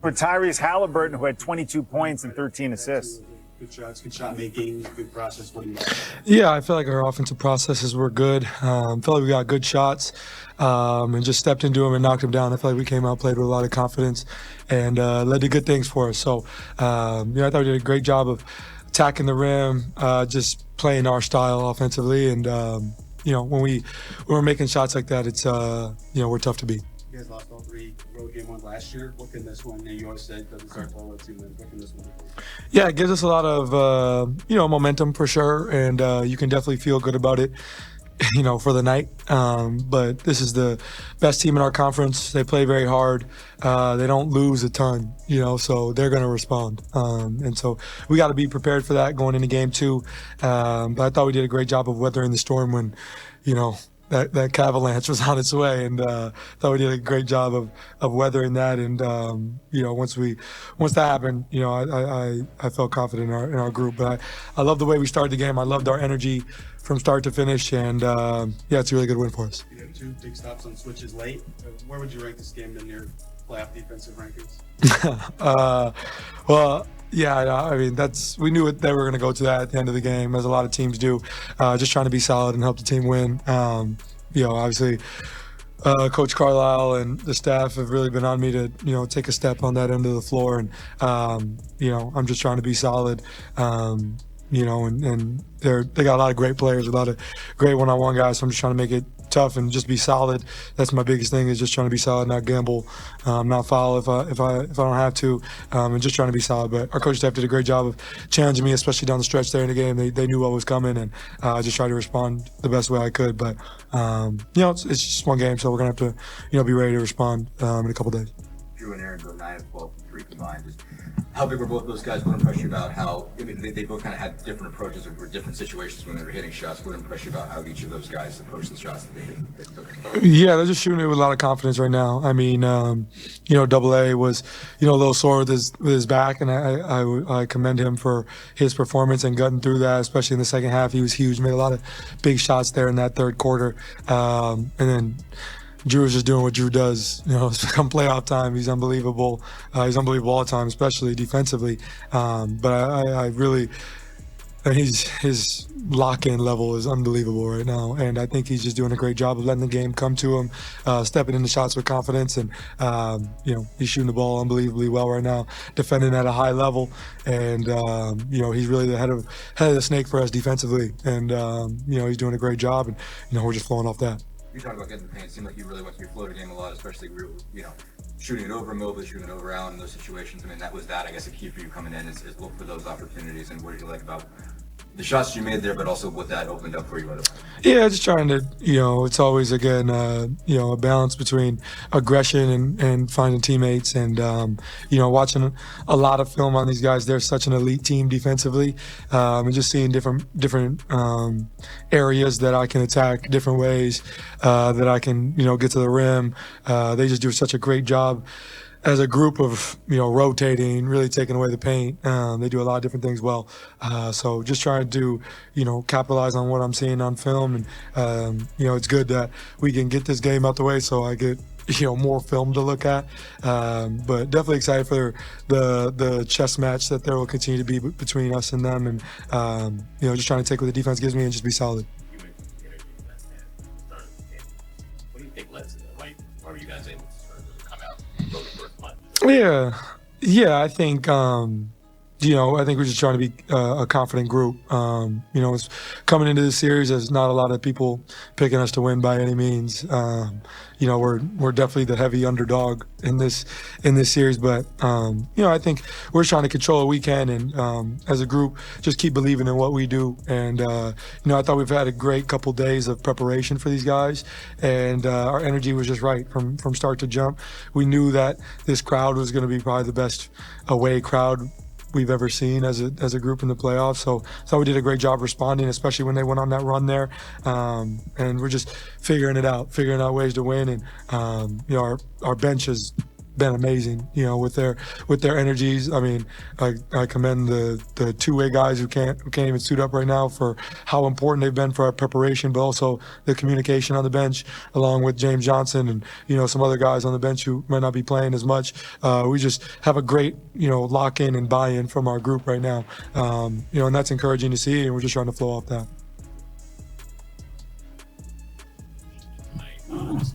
For Tyrese Haliburton, who had 22 points and 13 assists. Good shots, good shot making, good process. What do you like? Yeah, I feel like our offensive processes were good. I feel like we got good shots and just stepped into them and knocked them down. I feel like we came out, played with a lot of confidence, and led to good things for us. So, I thought we did a great job of attacking the rim, just playing our style offensively. And, when we're making shots like that, it's, we're tough to beat. You guys lost all 3 road game ones last year. What can this one, and you always said doesn't start till 2 wins. What can this one do? Yeah, it gives us a lot of, momentum for sure. And you can definitely feel good about it, for the night. But this is the best team in our conference. They play very hard. They don't lose a ton, so they're going to respond. And so we got to be prepared for that going into game 2. But I thought we did a great job of weathering the storm when, that Cavaliers was on its way, and thought we did a great job of weathering that. And once that happened, I felt confident in our group. But I love the way we started the game. I loved our energy from start to finish, and it's a really good win for us. You had 2 big stops on switches late. Where would you rank this game in your playoff defensive rankings? Well. Yeah, I mean, we knew that we were going to go to that at the end of the game, as a lot of teams do, just trying to be solid and help the team win. Obviously, Coach Carlisle and the staff have really been on me to, take a step on that end of the floor. And, I'm just trying to be solid, and they got a lot of great players, a lot of great one-on-one guys, so I'm just trying to make it tough and just be solid. That's my biggest thing, is just trying to be solid, not gamble, not foul if I don't have to, and just trying to be solid. But our coach staff did a great job of challenging me, especially down the stretch there in the game. They knew what was coming, and I just tried to respond the best way I could. But it's just one game, so we're gonna have to be ready to respond in a couple days. Drew and Aaron go 9 of 12 from 3 combined. Just how big were both those guys? What impressed you about they both kind of had different approaches or different situations when they were hitting shots? What impressed you about how each of those guys approached the shots that they took? Yeah, they're just shooting it with a lot of confidence right now. I mean, Double A was, a little sore with his back, and I commend him for his performance and gutting through that, especially in the second half. He was huge, made a lot of big shots there in that third quarter, and then Drew is just doing what Drew does. It's come playoff time. He's unbelievable. He's unbelievable all the time, especially defensively. But I really, his lock-in level is unbelievable right now, and I think he's just doing a great job of letting the game come to him, stepping into shots with confidence, and he's shooting the ball unbelievably well right now, defending at a high level, and he's really the head of the snake for us defensively, and he's doing a great job, and we're just flowing off that. You talked about getting the paint. It seemed like you really went to your floater game a lot, especially shooting it over Mobley, shooting it over Allen in those situations. I mean, that was I guess, a key for you coming in is look for those opportunities. And what did you like about the shots you made there, but also what that opened up for you? Yeah, just trying to, it's always, again, a balance between aggression and finding teammates, and, watching a lot of film on these guys. They're such an elite team defensively, and just seeing different areas that I can attack, different ways that I can, get to the rim. They just do such a great job as a group of, rotating, really taking away the paint. They do a lot of different things well. So just trying to, capitalize on what I'm seeing on film. And, it's good that we can get this game out the way so I get, more film to look at. But definitely excited for the chess match that there will continue to be between us and them. And, just trying to take what the defense gives me and just be solid. What do you think led to that? Why were you guys able to come out? Yeah, I think we're just trying to be a confident group. It's coming into this series, there's not a lot of people picking us to win by any means. We're definitely the heavy underdog in this series, but I think we're trying to control what we can, and as a group, just keep believing in what we do. And I thought we've had a great couple days of preparation for these guys, and our energy was just right from start to jump. We knew that this crowd was going to be probably the best away crowd we've ever seen as a group in the playoffs. So we did a great job responding, especially when they went on that run there. And we're just figuring out ways to win. And our bench has been amazing, with their energies. I mean, I commend the two-way guys who can't even suit up right now for how important they've been for our preparation, but also the communication on the bench, along with James Johnson and, some other guys on the bench who might not be playing as much. We just have a great, lock-in and buy-in from our group right now. And that's encouraging to see, and we're just trying to flow off that.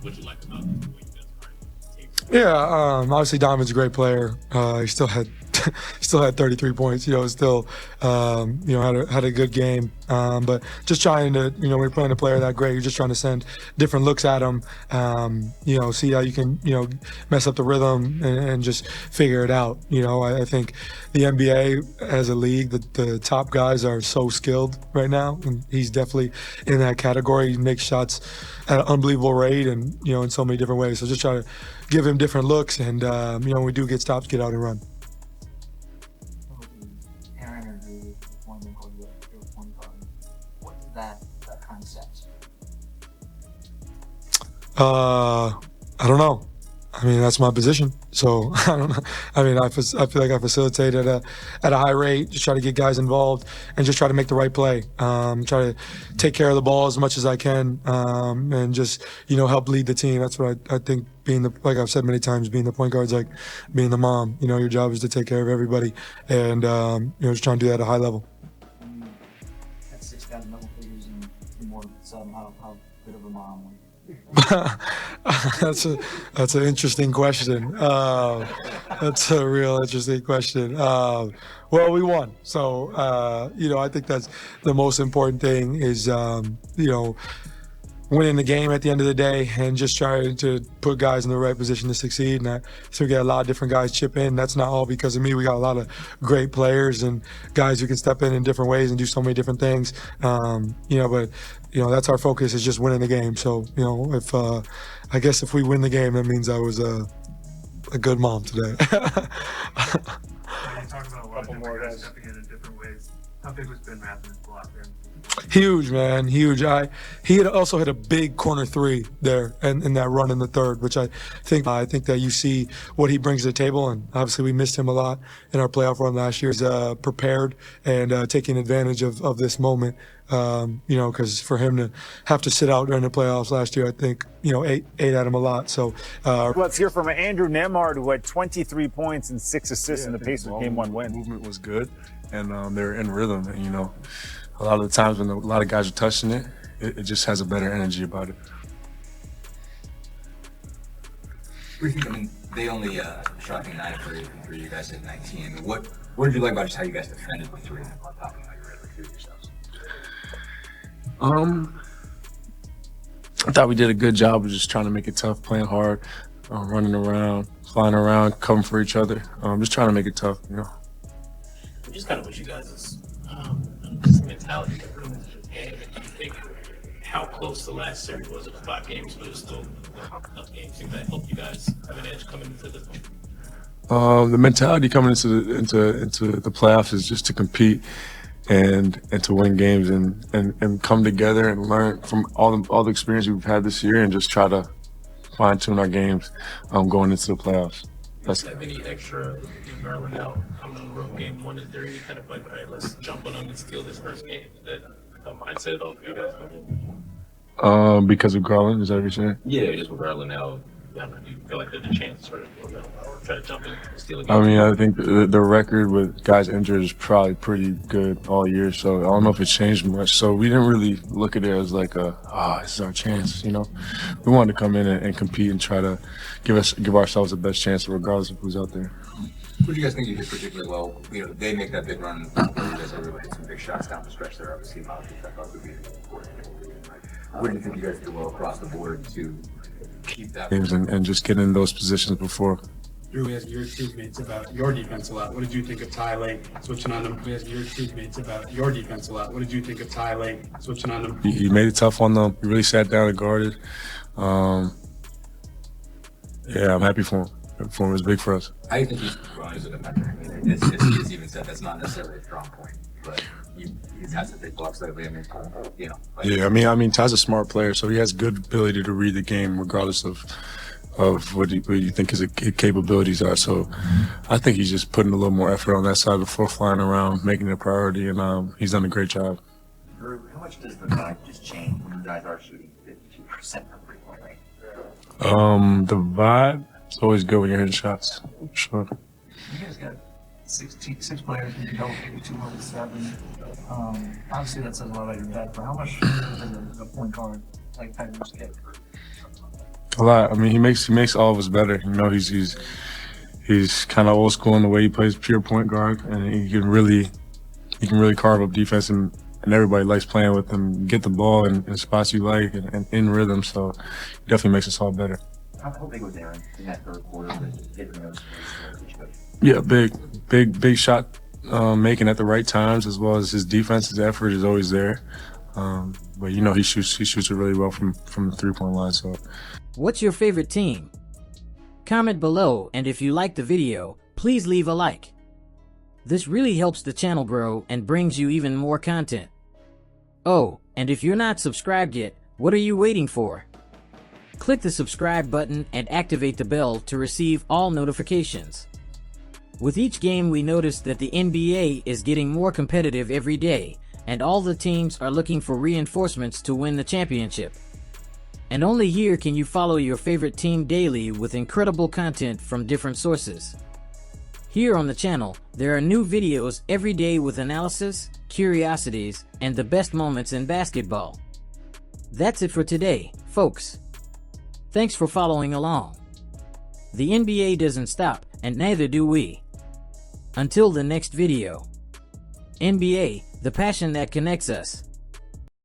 What you like about the way you guys are team? Yeah, obviously Donovan's a great player. He still had 33 points. Still had a good game. But just trying to, when you're playing a player that great, you're just trying to send different looks at him. See how you can, mess up the rhythm and just figure it out. I think the NBA as a league, the top guys are so skilled right now, and he's definitely in that category. He makes shots at an unbelievable rate, and in so many different ways. So just try to give him different looks, and when we do get stops, get out and run. Aaron or the deployment or your point guard, what does that concept? I don't know. I mean, that's my position. So I don't know. I mean, I feel like I facilitate at a high rate, just try to get guys involved and just try to make the right play. Try to take care of the ball as much as I can, and just, help lead the team. That's what I think like I've said many times, being the point guard's like being the mom. Your job is to take care of everybody, and, just trying to do that at a high level. That's 6 guys, double figures, and more than how good of a mom were you? That's an interesting question. That's a real interesting question. Well, we won, so I think that's the most important thing is winning the game at the end of the day and just trying to put guys in the right position to succeed. And so we get a lot of different guys chip in. That's not all because of me. We got a lot of great players and guys who can step in different ways and do so many different things. But that's our focus, is just winning the game. So, if I guess if we win the game, that means I was a good mom today. You talked about a lot of different guys stepping in different ways. How big was Ben Mathen's block there? Huge, man, huge. He had also hit a big corner three there and in that run in the third, which I think that you see what he brings to the table, and obviously we missed him a lot in our playoff run last year. He's prepared and taking advantage of this moment, because for him to have to sit out during the playoffs last year, I think, ate at him a lot. So Let's hear from Andrew Nembhard, who had 23 points and 6 assists in the Pacers Game 1 win. Movement was good, and they're in rhythm, and a lot of the times when a lot of guys are touching it, it just has a better energy about it. I mean, they only shot 9 for you guys at 19. I mean, what did you like about just how you guys defended the three on top of how you were able to do it yourselves? I thought we did a good job of just trying to make it tough, playing hard, running around, flying around, covering for each other. Just trying to make it tough, I just kind of wish you guys' mentality to bring this game. And you think how close the last series was? It was 5 games, but it was still enough games. Think that helped you guys have an edge coming into this one? The mentality coming into the playoffs is just to compete and to win games and come together and learn from all the experience we've had this year and just try to fine tune our games going into the playoffs. Have any extra in Maryland now coming on the road Game 1? Is there any kind of like, all right, let's jump on them and steal this first game? Is that a mindset at all for you guys? Because of Garland, is that what you're saying? Yeah, just with Maryland now, do you feel like there's a chance to sort of try to jump in and steal a game? I mean, I think the record with guys injured is probably pretty good all year, so I don't know if it changed much. So we didn't really look at it as like this is our chance, We wanted to come in and compete and try to give ourselves the best chance regardless of who's out there. What do you guys think you did particularly well? They make that big run where you guys are able to hit some big shots down the stretch there. Obviously, Malachi, I thought would be important. What do you think you guys did well across the board to keep that? And just get in those positions before. Drew, we asked your teammates about your defense a lot. What did you think of Ty Lake switching on them? We asked your teammates about your defense a lot. What did you think of Ty Lake switching on them? He made it tough on them. He really sat down and guarded. I'm happy for him. It was big for us. How do you think he's growing as a defender? I mean, it's even said that's not necessarily a strong point, but he has to take blocks lately. I mean, I mean, Ty's a smart player, so he has good ability to read the game regardless of what you think his capabilities are. So I think he's just putting a little more effort on that side before flying around, making it a priority, and he's done a great job. Drew, how much does the vibe just change when you guys are shooting 52% from three-point range? The vibe, it's always good when you're hitting shots. Sure. You guys got six players who can double figure 207. Obviously, that says a lot about your depth, but how much does a point guard like Tyrese get? A lot. I mean, he makes all of us better. You know, he's kind of old school in the way he plays pure point guard, and he can really carve up defense, and everybody likes playing with him. Get the ball in spots you like and in rhythm. So he definitely makes us all better. How big was Aaron in that third quarter with hitting those situations? Yeah, big shot making at the right times, as well as his defense. His effort is always there. But you know, he shoots it really well from the 3-point line. So. What's your favorite team? Comment below, and if you like the video, please leave a like. This really helps the channel grow and brings you even more content. Oh, and if you're not subscribed yet, what are you waiting for? Click the subscribe button and activate the bell to receive all notifications. With each game, we notice that the NBA is getting more competitive every day, and all the teams are looking for reinforcements to win the championship. And only here can you follow your favorite team daily with incredible content from different sources. Here on the channel, there are new videos every day with analysis, curiosities, and the best moments in basketball. That's it for today, folks. Thanks for following along. The NBA doesn't stop, and neither do we. Until the next video. NBA, the passion that connects us.